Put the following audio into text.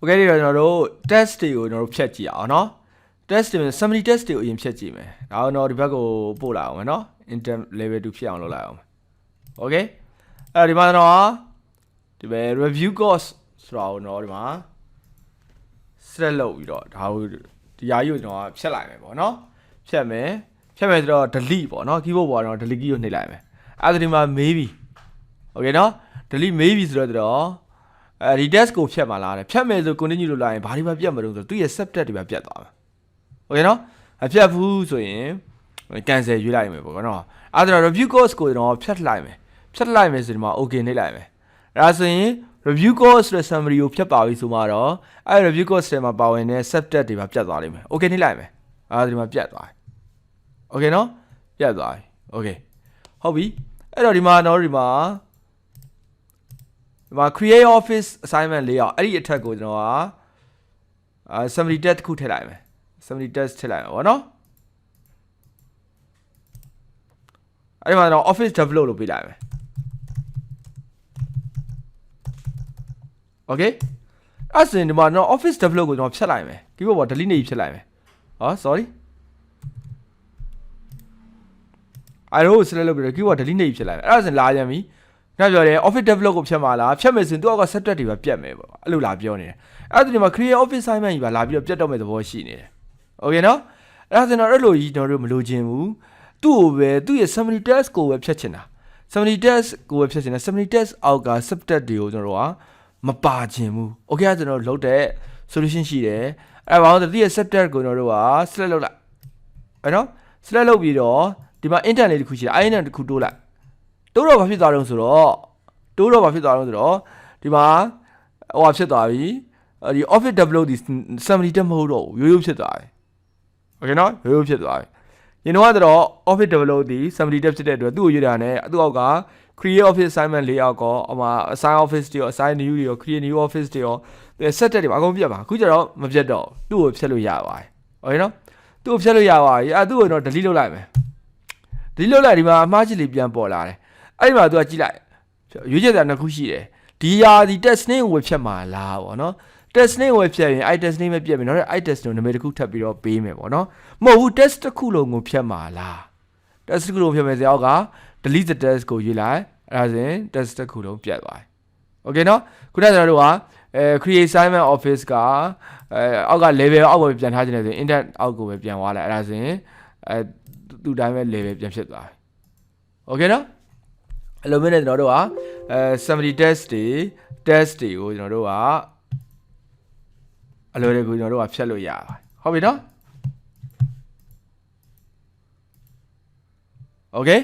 Okay ဒီတော့ကျွန်တော်တို့ test တွေကိုကျွန်တော်တို့ဖြတ်ကြည့်အောင်เนาะ test တွေ summary test တွေကိုအရင်ဖြတ်ကြည့်မယ်ဒါတော့ဒီဘက်ကိုပို့လိုက်အောင်မယ်เนาะ inter level 2ဖြစ်အောင်လုပ်လိုက်အောင် Okay အဲ့ဒီမှာတော့ဒီပဲ review course ဆိုတာကိုတော့ဒီမှာ set လုပ်ပြီးတော့ဒါကိုဒီယာကြီးကိုကျွန်တော်ဖြတ်လိုက်မယ်ပေါ့เนาะဖြတ်မယ်ဆိုတော့ delete ပေါ့เนาะ keyboard ပေါ်တော့ delete key ကိုနှိပ်လိုက်မယ်အဲ့ဒါဒီမှာ maybe Okay เนาะ delete maybe ဆိုတော့ဒီ test ကိုဖြတ်မှာလားဖြတ်မယ်ဆို continue လုပ်လိုက်ရင်ဘာတွေပဲပြတ်မလို့ဆိုသူ့ရဲ့ subject တွေပဲပြတ်သွားမှာ Okay เนาะအဖြတ်ဘူးဆိုရင် cancel ရွေးလိုက်မယ်ပေါ့เนาะအဲ့ဒါ review course ကိုကျွန်တော်ဖြတ်လိုက်မယ်ဆိုဒီမှာ okay နှိပ်လိုက်မယ်အဲ့ဒါဆိုရင် review course ဆိုတဲ့ summary ကိုဖြတ်ပါပြီဆိုမှတော့အဲ့ review course ထဲမှာပါဝင်တဲ့ subject တွေပါပြတ်သွားလိမ့်မယ် okay နှိပ်လိုက်မယ်အဲ့ဒါဒီမှာပြတ်သွား Okay เนาะပြတ်သွားပြီ Okay ဟုတ်ပြီအဲ့တော့ဒီမှာ create office assignment layout အဲ့ဒီအထက်ကိုကျွန်တော်ကsummary test တစ်ခုထည့်လိုက်မယ် summary test ထည့်လိုက်မယ်ဗောနော်အဲ့ဒီမှာတော့ office develop လို့ပေးလိုက်မယ် Okay အဲ့ဆိုရင်ဒီမှာတော့ office develop ကိုကျွန်တော်ဖြတ်လိုက်မယ် keyboard ပေါ် delete နေဖြတ်လိုက်မယ်sorry I don't select လုပ်ပြီးတော့ keyboard delete နေဖြတ်လိုက်မယ်အဲ့ဒါဆိုရင်လာပြန်ပြီနောက်ပြောတယ် office develop ကိုဖြတ်မှာလားဖြတ်မယ်ဆိုရင်သူက subject တွေပဲပြတ်မယ်ပေါ့အဲ့လိုလာပြောနေတယ်အဲ့ဒါဒီမှာ create office assignment ကြီးပါလာပြီးတော့ပြတ်တော့မယ့်သဘောရှိနေတယ် Okay နော်အဲ့ဒါဆိုရင်တော့အဲ့လိုကြီးကျွန်တော်တို့မလိုချင်ဘူးသူ့ကိုပဲသူ့ရဲ့ summary test ကိုပဲဖြတ်ချင်တာ summary test ကိုပဲဖြတ်ချင်တယ် summary test အောက်က subject တွေကိုကျွန်တော်တို့ကမပါချင်ဘူး Okay အဲ့ကျွန်တော်တို့လုပ်တဲ့ solution ရှိတယ်အဲ့ဘာလို့သူ့ရဲ့ subject ကိုကျွန်တော်တို့က select လုပ်လိုက်အဲ့နော် select လုပ်ပြီးတော့ဒီမှာ intern လေးတစ်ခုရှိတယ်အဲ့ intern တစ်ခုတိုးလိုက်တိုးတော့ဘာဖြစ်သွားတော့ဆိုတော့ဒီမှာဟိုဖြစ်သွားပြီဒီ office develop ဒီ summary တက်မဟုတ်တော့ဘူးရိုးဖြစ်သွားပြီ Okay နော်ရိုးဖြစ်သွားပြီရင်တော့ office develop ဒီ summary တက်ဖြစ်တဲ့အတွက်သူ့ကိုရွေးတာနဲ့သူ့အောက်က create office assignment layout ကောအမှာ assign office တွေရော assign new တွေရော create new office တွေရော set တွေအကုန်ပြတ်ပါအခုကျတော့မပြတ်တော့သူ့ကိုဖြတ်လို့ရပါတယ် Okay နော်သူ့ကိုဖြတ်လို့ရပါပြီသူ့ကိုတော့ delete လုပ်လိုက်မယ် delete လုပ်လိုက်ဒီမှာအမှားကြီးလေးပြန်ပေါ်လာတယ်အဲ့ဒီမှာသူကကြည့်လိုက်ရွေးချက်တာနှစ်ခုရှိတယ်ဒီဟာဒီ test name ကိုဖြတ်မှာလားပေါ့နော် test name ကိုဖြတ်ရင်အဲ့ test name ပဲပြတ်မယ်နော်အဲ့ test ကိုနာမည်တစ်ခုထပ်ပြီးတော့ပေးမယ်ပေါ့နော်မဟုတ်ဘူး test တစ်ခုလုံးကိုဖြတ်မှာလား test တစ်ခုလုံးဖြတ်မယ်ဆိုတော့က delete the test ကိုရွေးလိုက်အဲ့ဒါဆိုရင် test တစ်ခုလုံးပြတ်သွားပြီ Okay နော်ခုနကကျွန်တော်တို့ကcreate assignment office ကအောက်က level အောက်ကိုပြန်ထားခြင်းလဲဆိုရင် intern အောက်ကိုပဲပြန်သွားလိုက်အဲ့ဒါဆိုရင်သူ့တိုင်းပဲ level ပြန်ဖြစ်သွားပြီ Okay နော်အဲ့လိုမျိုးနဲ့ကျွန်တော်တို့ကsummary test တွေကိုကျွန်တော်တို့ကအလွယ်တကူကျွန်တော်တို့ကဖြတ်လို့ရပါတယ်ဟုတ်ပြီနော် Okay